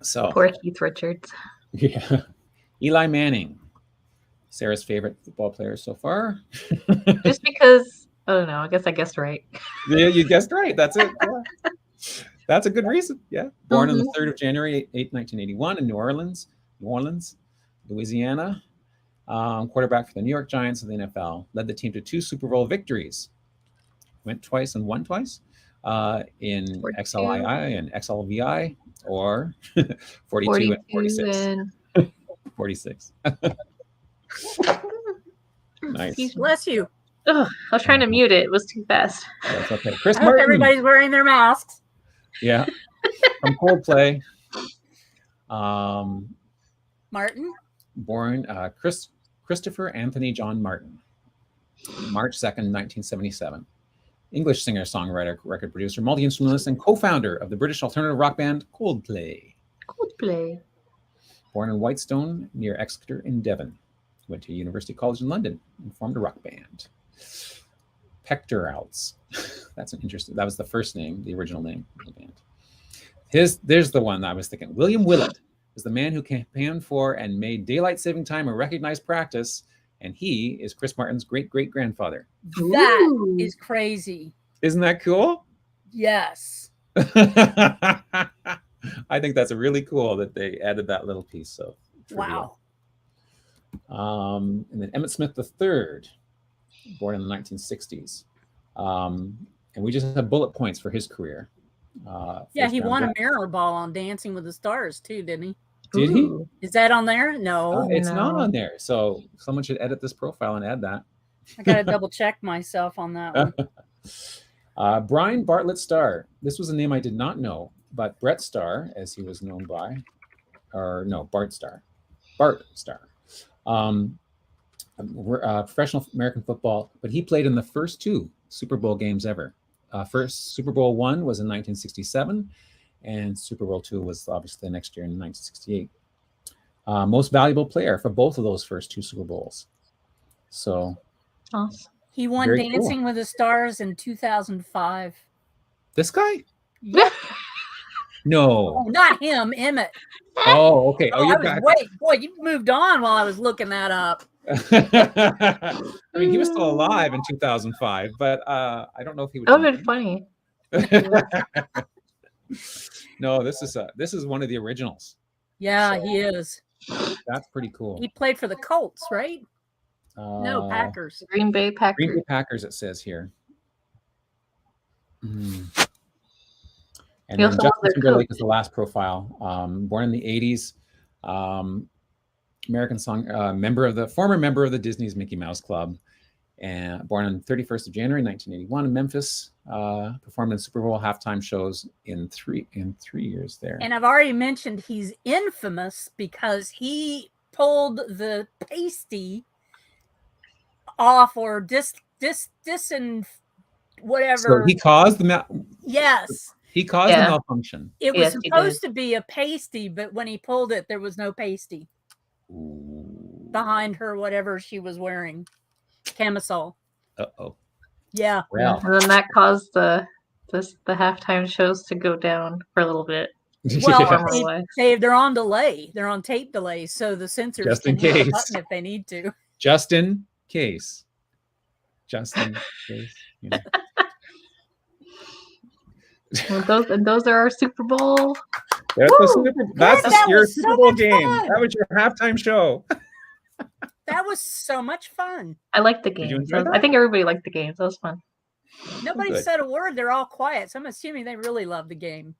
So poor Keith Richards. Yeah. Eli Manning, Sarah's favorite football player so far. Just because, I don't know, I guessed right. Yeah, you guessed right. That's it. Yeah. That's a good reason. Yeah. Born on the 3rd of January, 1981 in New Orleans, Louisiana. Quarterback for the New York Giants of the NFL. Led the team to 2 Super Bowl victories. Went twice and won twice in XLII and XLVI, or 42 and 46. 46. Nice. Bless you. Ugh, I was trying to mute it. It was too fast. That's okay. Chris I hope Martin. everybody's wearing their masks. Yeah. From Coldplay. Martin? Born Christopher Anthony John Martin. March 2nd, 1977. English singer, songwriter, record producer, multi-instrumentalist, and co-founder of the British alternative rock band Coldplay. Coldplay. Born in Whitestone, near Exeter in Devon. Went to University College in London and formed a rock band. Pectorals. That's an interesting. That was the first name, the original name of the band. There's the one I was thinking. William Willett is the man who campaigned for and made daylight saving time a recognized practice, and he is Chris Martin's great-great-grandfather. That is crazy. Isn't that cool? Yes. I think that's really cool that they added that little piece. So wow. And then Emmett Smith III, born in the 1960s. And we just have bullet points for his career. Yeah, he won a mirror ball on Dancing with the Stars too, didn't he? Did he? Is that on there? No. It's not on there. So someone should edit this profile and add that. I got to double check myself on that one. Brian Bartlett Starr. This was a name I did not know, but Brett Starr, as he was known by, or no, Bart Starr. Bart Starr. Professional American football, but he played in the first 2 Super Bowl games ever. First Super Bowl 1 was in 1967, and Super Bowl 2 was obviously the next year in 1968. Most valuable player for both of those first 2 Super Bowls. So awesome. He won Dancing with the Stars in 2005. This guy? Yeah. No. Oh, not him, Emmett. Oh, okay. Oh, you're back. Wait, boy, you moved on while I was looking that up. I mean, he was still alive in 2005, but I don't know if he would. That would have been funny. No, this is one of the originals. Yeah, so, he is. That's pretty cool. He played for the Colts, right? No, Packers. Green Bay Packers. Green Bay Packers, it says here. And then Justin Timberlake is the last profile. Born in the 80s. American song, former member of the Disney's Mickey Mouse Club, and born on 31st of January 1981 in Memphis. Performed in Super Bowl halftime shows in three years there. And I've already mentioned he's infamous because he pulled the pasty off, or and whatever. So he caused the yes. He caused the malfunction. It was supposed to be a pasty, but when he pulled it, there was no pasty. Ooh. Behind her, whatever she was wearing, camisole. Uh-oh. Yeah. Well. And then that caused the halftime shows to go down for a little bit. Well, they're on delay. They're on tape delay, so the censors just in can hit case the button if they need to. Just in case. Just in case. You know. Those are our Super Bowl. That's your Super Bowl game. Fun. That was your halftime show. That was so much fun. I liked the games. I think everybody liked the games. That was fun. Nobody Good. said a word. They're all quiet. So I'm assuming they really love the game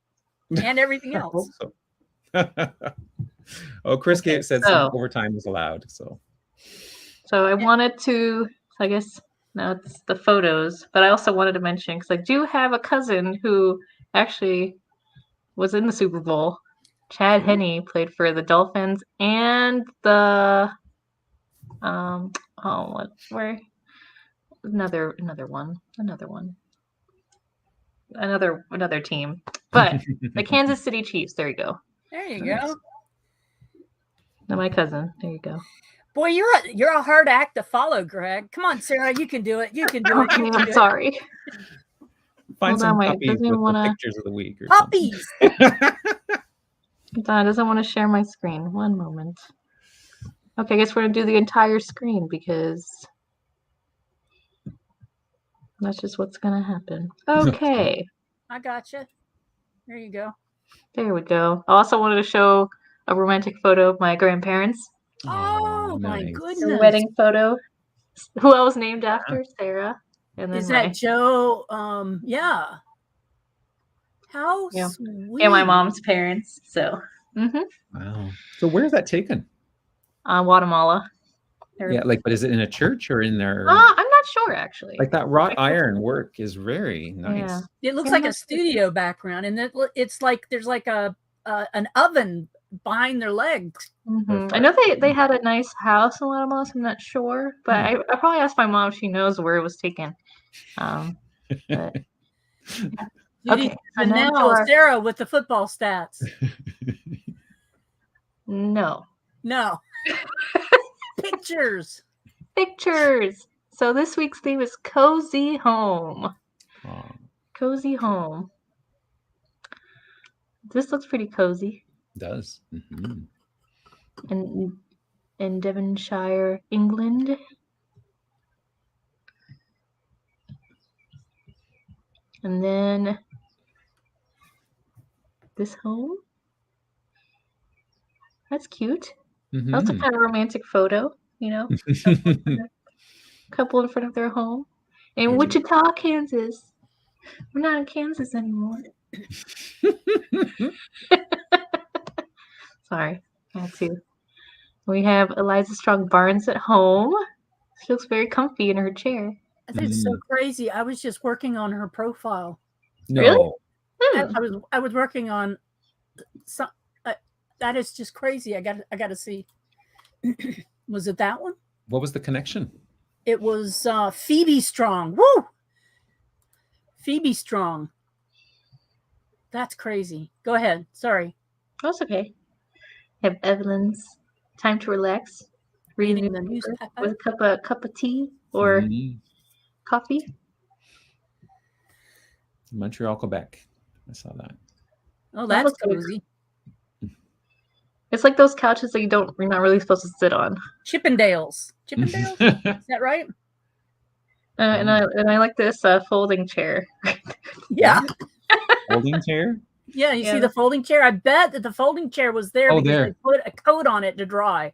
and everything I hope else. so. Oh, Chris Okay, said so- some overtime was allowed. So I wanted to, I guess now it's the photos, but I also wanted to mention, because I do have a cousin who actually was in the Super Bowl. Chad Henne played for the Dolphins and the where another team, but the Kansas City Chiefs. There you go. There you Nice. go. No, my cousin. There you go. Boy, you're a hard act to follow, Greg. Come on, Sarah, you can do it. You can do it. You Okay, can I'm do it. sorry. find Hold some on, wait, puppies doesn't with the wanna- pictures of the week or Puppies. Don doesn't want to share my screen. One moment. Okay, I guess we're gonna do the entire screen because that's just what's gonna happen. Okay, I gotcha. There you go. there we go. I also wanted to show a romantic photo of my grandparents. Oh, my nice. A goodness. wedding photo. Who I was named after, Sarah. And then Is that Joe? Yeah. How Yeah. sweet. my mom's parents. So, Wow. So where's that taken? Guatemala. Yeah, like, but is it in a church or in their I'm not sure actually. like that wrought iron work is very nice. It looks Yeah, like a that's- studio background, and it's like there's like an oven behind their legs. I know they had a nice house in Guatemala, so I'm not sure. But I probably asked my mom if she knows where it was taken. But Judy, Okay, so now to Janelle, our- Sarah with the football stats. no. No. Pictures. Pictures. So this week's theme is cozy home. Aw, Cozy home. This looks pretty cozy. it does. Mhm. In Devonshire, England. And then this home. That's cute. That's a Mhm. kind of romantic photo, couple in front of their home. In Mhm. Wichita, Kansas. We're not in Kansas anymore. Sorry, I had to. We have Eliza Strong Barnes at home. She looks very comfy in her chair. I think it's so crazy. I was just working on her profile. No. Really? I was working on some. That is just crazy. I got to see. Was it that one? What was the connection? It was Phoebe Strong. Woo! Phoebe Strong. That's crazy. Go ahead. Sorry. That's okay. Have Evelyn's time to relax, Reading the newspaper newspaper. with a cup of tea or Mhm. coffee. Montreal, Quebec. I saw that. Oh, That that's looks good. cozy. It's like those couches that you're not really supposed to sit on. Chippendales. Chippendales? Is that right? And I like this folding chair. Yeah. Holding chair? Yeah, you Yeah. see the folding chair? I bet that the folding chair was there Oh, because there. they put a coat on it to dry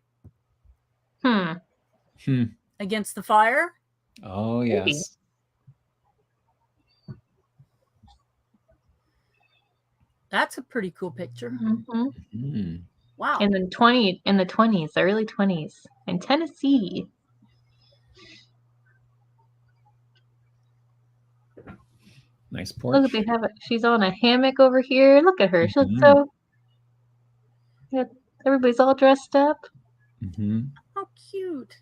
Hmm. against the fire. Oh, Maybe. yes. That's a pretty cool picture. hmm Mm. Wow. In the 20s, the early 20s, in Tennessee. Nice Look, porch. they have it. She's on a hammock over here. Look at her. She looks Mhm. so. Yeah, everybody's all dressed up. Mhm. How cute.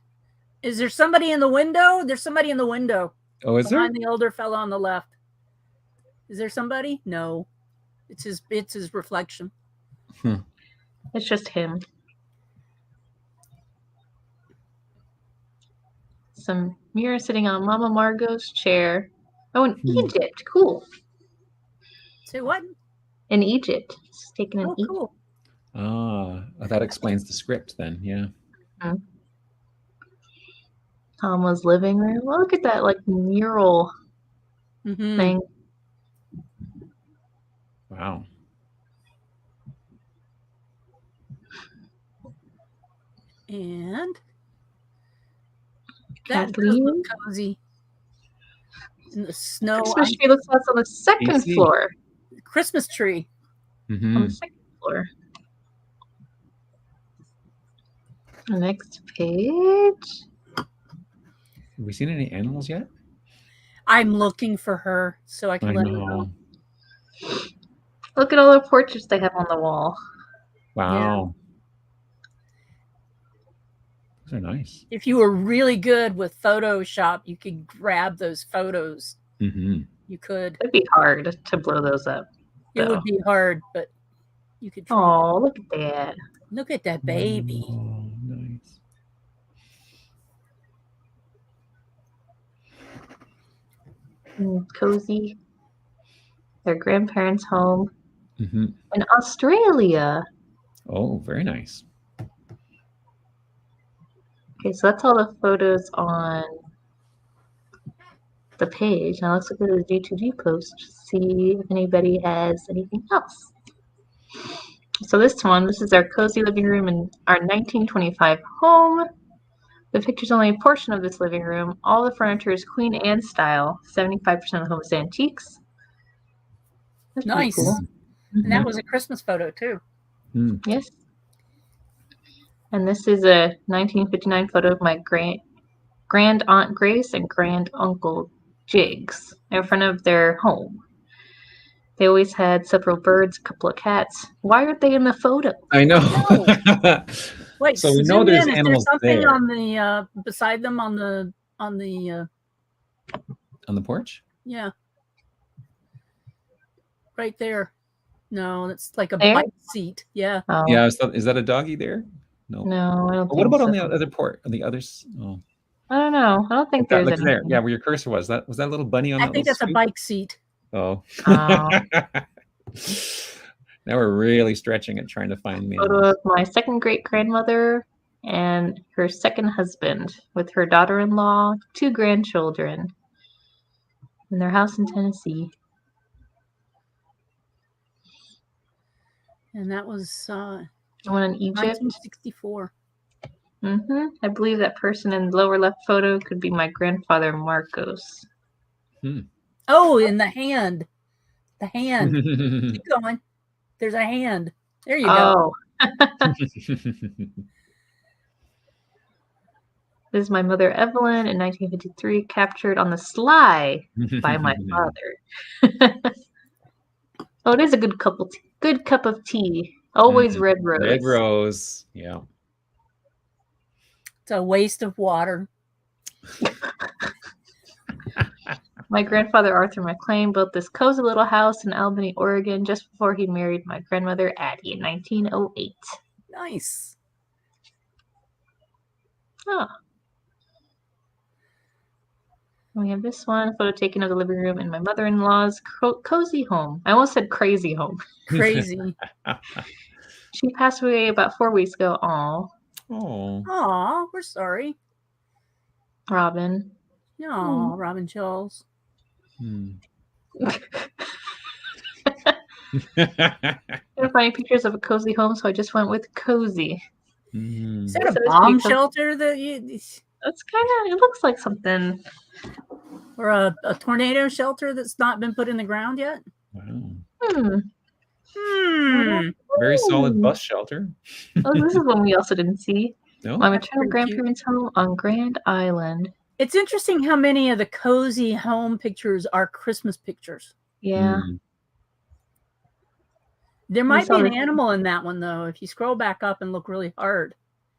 Is there somebody in the window? There's somebody in the window Oh, is there? behind the older fellow on the left. Is there somebody? No. It's his reflection. It's just him. Some mirror sitting on Mama Margot's chair. Oh, in Egypt. Cool. Say what? In Egypt. She's taken in Oh, Egypt. cool. Ah, that explains the script then. Yeah. Tama's living room. Look at that like mural Mhm. thing. Wow. And that does Kathleen. look cozy. in the snow. Christmas tree looks like it's on the second AC. floor. Christmas tree. On Mhm. the second floor. Next page. Have we seen any animals yet? I'm looking for her so I can I let her know. know. Look at all the portraits they have on the wall. Wow. Those are nice. If you were really good with Photoshop, you could grab those photos. Mm-hmm. You could. It'd be hard to blow those up. It would be hard, but you could try. Oh, look at that. Look at that baby. Oh, nice. Cozy. Their grandparents' home Mm-hmm. in Australia. Oh, very nice. Okay, so that's all the photos on the page. Now let's look at the G2G post to see if anybody has anything else. So this is our cozy living room in our 1925 home. The picture's only a portion of this living room. All the furniture is Queen Anne style. 75% of the home is antiques. That's pretty Nice. cool. And that was a Christmas photo too. Mm. Yes. And this is a 1959 photo of my grand aunt Grace and grand uncle Jiggs in front of their home. They always had several birds, a couple of cats. Why aren't they in the photo? I know. Wait, So we know zoom there's in. Is there animals something there. on the beside them on the On the porch? yeah. Right there. No, that's like a There? bike seat. Yeah. Oh, Yeah. Is that a doggy there? No. no, I don't What think about so. on the other port? On the others? Oh, I don't know. I don't think there's look anything. there. Yeah, where your cursor was. Was that little bunny on I that think little that's a scoop? bike seat. Oh. Oh. Now we're really stretching it, trying to find me. Photo of my second great grandmother and her second husband with her daughter-in-law, 2 grandchildren in their house in Tennessee. And that was One in Egypt. 1964. I believe that person in the lower left photo could be my grandfather Marcos. Oh, in the hand. The hand. Keep going. There's a hand. There you go. Oh, this is my mother Evelyn in 1953, captured on the sly by my father. Oh, it is a good cup of tea. Always red rose. Red rose. Yeah. It's a waste of water. My grandfather Arthur McLean built this cozy little house in Albany, Oregon, just before he married my grandmother Addie in 1908. Nice. Oh. We have this one, photo taken of the living room in my mother-in-law's cozy home. I almost said crazy home. Crazy. She passed away about 4 weeks ago. Aw, Oh. Aw, we're sorry. Robin. Aw, Robin Charles. Couldn't find pictures of a cozy home, so I just went with cozy. Is So that a it's bomb because- shelter that you, That's kind of, it looks like something. or a tornado shelter that's not been put in the ground yet? Wow. Very solid bus shelter. Oh, this is one we also didn't see. No? My That's maternal pretty cute. grandparents' home on Grand Island. It's interesting how many of the cozy home pictures are Christmas pictures. Yeah. There might be saw an this- animal in that one, though. If you scroll back up and look really hard,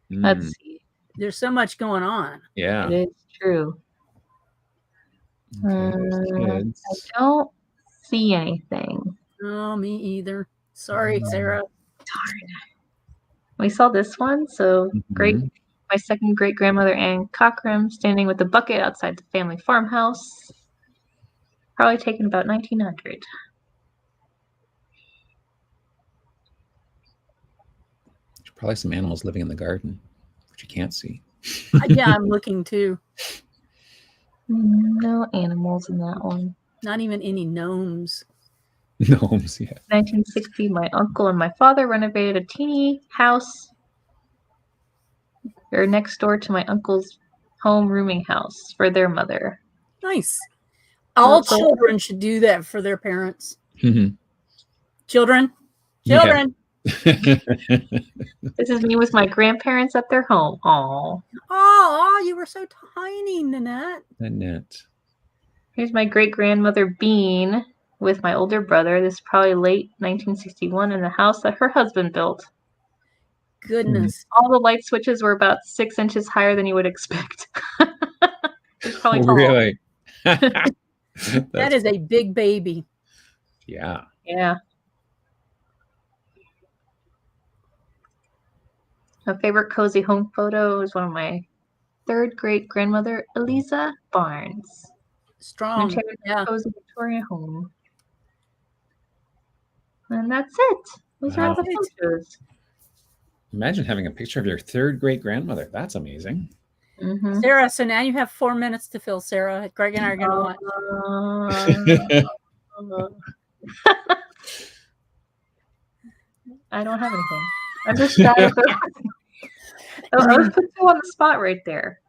Let's see. there's so much going on. Yeah. It is true. Okay, there's I kids. don't see anything. Oh, me either. Sorry, Sarah. We saw this one, so great. Mhm. My second great grandmother Anne Cockram standing with a bucket outside the family farmhouse. Probably taken about 1900. There's probably some animals living in the garden, which you can't see. Yeah, I'm looking too. No animals in that one. Not even any gnomes. Gnomes, yeah. 1960, my uncle and my father renovated a teeny house next door to my uncle's home rooming house for their mother. Nice. All So- children should do that for their parents. Mhm. Children. Yeah. This is me with my grandparents at their home. Aw. Oh, you were so tiny, Nanette. Annette. Here's my great grandmother Bean with my older brother. This is probably late 1961 in the house that her husband built. Goodness. All the light switches were about 6 inches higher than you would expect. It's probably tall. Really? That is a big baby. Yeah. Yeah. My favorite cozy home photo is one of my third great grandmother, Eliza Barnes. Strong. And Yeah. cozy Victoria home. And that's it. Those are all the Wow. photos. Imagine having a picture of your third great grandmother. That's amazing. Mm-hmm. Sarah, so now you have 4 minutes to fill, Sarah. Greg and I are going to watch. I don't have anything. I'm just sad. I was put you on the spot right there.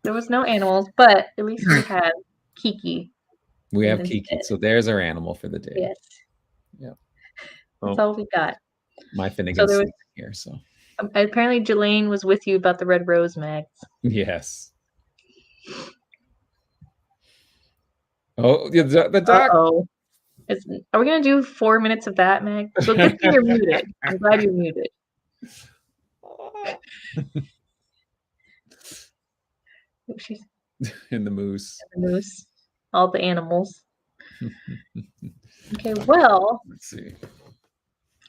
There was no animals, but at least we had Kiki. We have And Kiki. then- So there's our animal for the day. Yes. Yeah. That's Oh, all we got. my Finnegan's there was- here. So Apparently, Jelaine was with you about the red rose, Max. yes. Oh, the duck. Uh-oh. Are we going to do 4 minutes of that, Meg? So good thing you're muted. I'm glad you're muted. Oh, she's And the moose. the moose. All the animals. Okay, well. Let's see.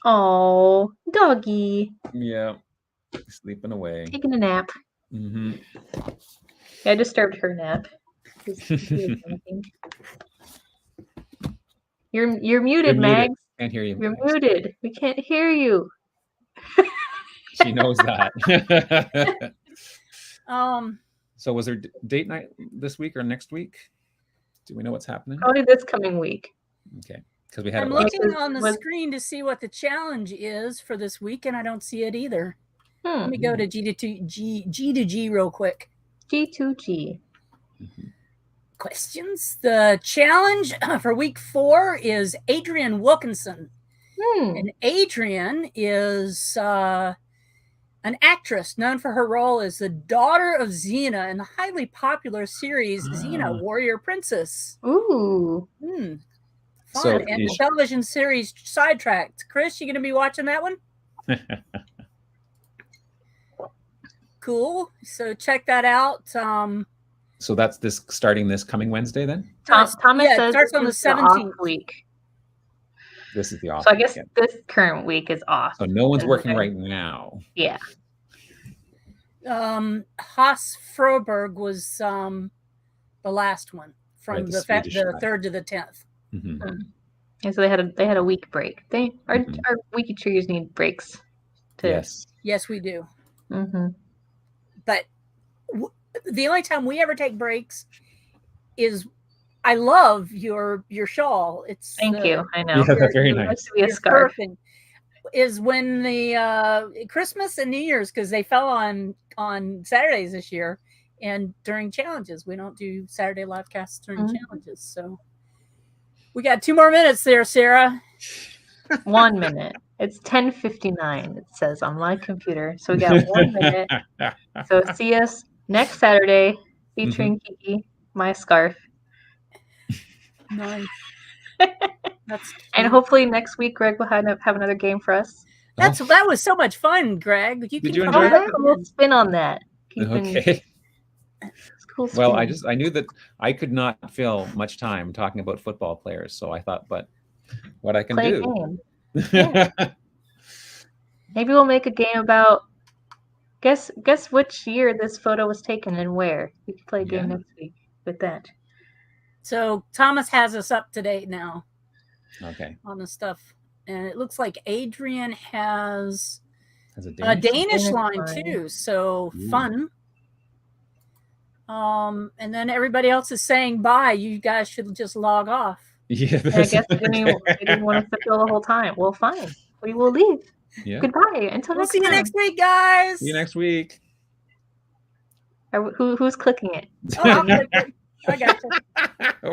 Oh, doggy. Yeah. Sleeping away. Taking a nap. Mm-hmm. Yeah, I disturbed her nap. She was napping. You're muted, Mags. Can't hear you. You're Mags. muted. We can't hear you. She knows that. So was there date night this week or next week? Do we know what's happening? Probably this coming week. Okay. Because we had I'm it last looking on the was- screen to see what the challenge is for this week, and I don't see it either. Let Hmm. me go to G2G real quick. G2G. Questions. The challenge for week 4 is Adrian Wilkinson. Hmm. And Adrian is an actress known for her role as the daughter of Xena in the highly popular series Xena, Warrior Princess. Ooh. Fun. So and you the television series Sidetracked. Chris, you going to be watching that one? Cool. So check that out. So that's starting this coming Wednesday then? Thomas yeah, it says starts on the this is off 17th. week. This is the off. So I guess weekend. this current week is off. So no one's working Okay. right now. Yeah. Haas Froberg was the last one from Right, the the Swedish guy. 3rd to the 10th. Mhm. And so they had a week break. Our Mhm. WikiTrees need breaks. Yes. Yes, we do. Mm-hmm. But the only time we ever take breaks is I love your shawl. It's Thank you. I know. Yeah, that's very It nice. has to be a your scarf. fur thing. Is when the Christmas and New Year's, because they fell on Saturdays this year, and during challenges we don't do Saturday live casts during Mhm. challenges. So we got 2 more minutes there, Sarah. 1 minute. It's 10:59. It says on my computer. So we got 1 minute. So see us next Saturday featuring Kiki, my scarf, Nice. That's and hopefully next week Greg will have another game for us. that was so much fun, Greg. Did can you come enjoy back that? A little spin on that. He's been- Okay. it's cool Well, spin. I knew that I could not fill much time talking about football players, so I thought, but what I can play a do. game. Maybe we'll make a game about guess which year this photo was taken and where. We could play a game Yeah. next week with that. So Thomas has us up to date now Okay. on the stuff, and it looks like Adrian has As a a Danish. Danish Danish line line. too. So Ooh. fun. And then everybody else is saying bye. You guys should just log off. Yeah, And I guess they didn't want us to fill the whole time. Well, fine. We will leave. yeah. Goodbye. Until We'll next see you time. next week, guys. See you next week. Who's clicking it? Oh, I'll click it. I got you.